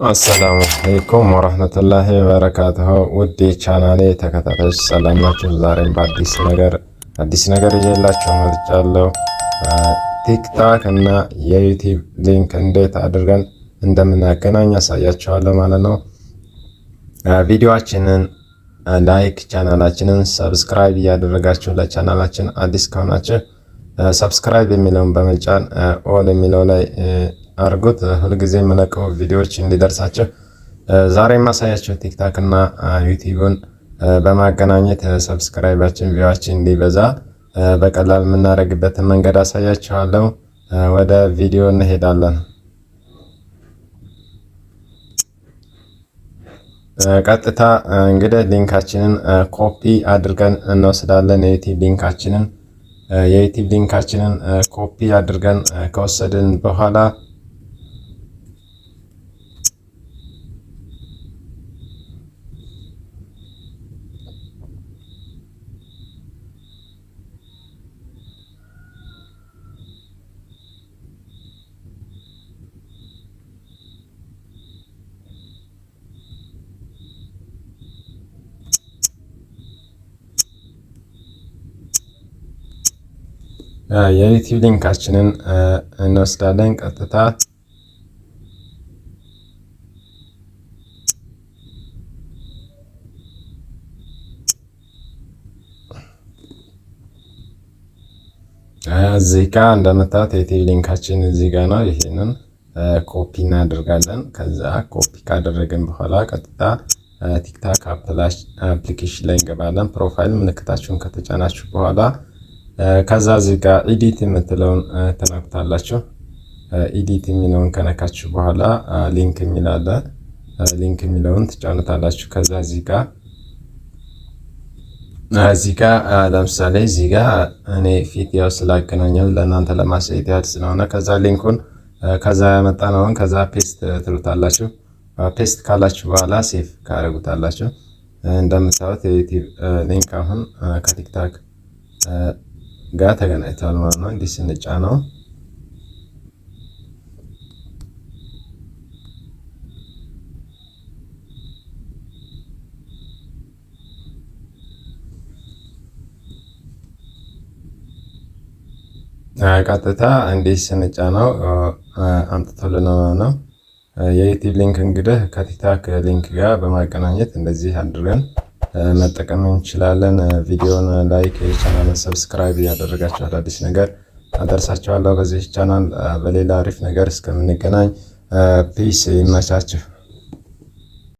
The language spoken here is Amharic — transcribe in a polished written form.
አሰላሙ አለይኩም ወራህመቱላሂ ወበረካቱሁ። ውድ ቻናሌ ተከታታዮች ሰላም ናችሁ? ዛሬም አዲስ ነገር ይዤላችሁ መጥቻለሁ። ቲክታክ እና የዩቲዩብ ሊንክ እንዴት አድርገን እንደምናገናኝ አሳያችኋለሁ ማለት ነው። ቪዲዮአችንን ላይክ፣ ቻናላችንን ሰብስክራይብ እያደረጋችሁ ለቻናላችን አዲስ ከሆናችሁ ሰብስክራይብ የሚለውን በመጫን ኦል የሚለው ላይ አርጉት። ሁልጊዜ የምለቀው ቪዲዮዎች እንዲደርሳቸው ዛሬ የማሳያቸው ቲክታክ እና ዩቲዩብን በማገናኘት ሰብስክራይባችን ቪዲዮአችን እንዲበዛ በቀላል የምናደርግበትን መንገድ አሳያችኋለሁ። ወደ ቪዲዮ እንሄዳለን። ቀጥታ እንግዲህ ሊንካችንን ኮፒ አድርገን እንወስዳለን። የዩቲዩብ ሊንካችንን ኮፒ አድርገን ከወሰድን በኋላ የዩቲዩብ ሊንካችንን እንወስዳለን። ቀጥታ እዚህ ጋር እንደምታዩት የዩቲዩብ ሊንካችን እዚህ ጋር ነው። ይሄንን ኮፒ እናደርጋለን። ከዛ ኮፒ ካደረግን በኋላ ቀጥታ ቲክታክ አፕሊኬሽን ላይ እንገባለን። ፕሮፋይል ምልክታችሁን ከተጫናችሁ በኋላ ከዛ እዚህ ጋር ኤዲት የምትለውን ተነኩታላችሁ። ኤዲት የሚለውን ከነካችሁ በኋላ ሊንክ የሚላለ ሊንክ የሚለውን ትጫኑታላችሁ። ከዛ እዚህ ጋር ለምሳሌ እዚህ ጋር እኔ ፊት ያው ስላገናኘው ለእናንተ ለማሳየት ያህል ስለሆነ ከዛ ሊንኩን ከዛ ያመጣነውን ከዛ ፔስት ትሉታላችሁ። ፔስት ካላችሁ በኋላ ሴፍ ካደረጉታላችሁ። እንደምታዩት የዩቲዩብ ሊንክ አሁን ከቲክታክ ጋር ተገናኝቷል ማለት ነው። እንዲህ ስንጫነው ቀጥታ እንዲህ ስንጫነው አምጥቶልን ነው። የዩቲዩብ ሊንክ እንግዲህ ከቲክታክ ሊንክ ጋር በማገናኘት እንደዚህ አድርገን መጠቀም እንችላለን። ቪዲዮን ላይክ፣ ቻናልን ሰብስክራይብ እያደረጋችሁ አዳዲስ ነገር አደርሳችኋለሁ በዚህ ቻናል። በሌላ አሪፍ ነገር እስከምንገናኝ ፒስ፣ ይመቻችሁ።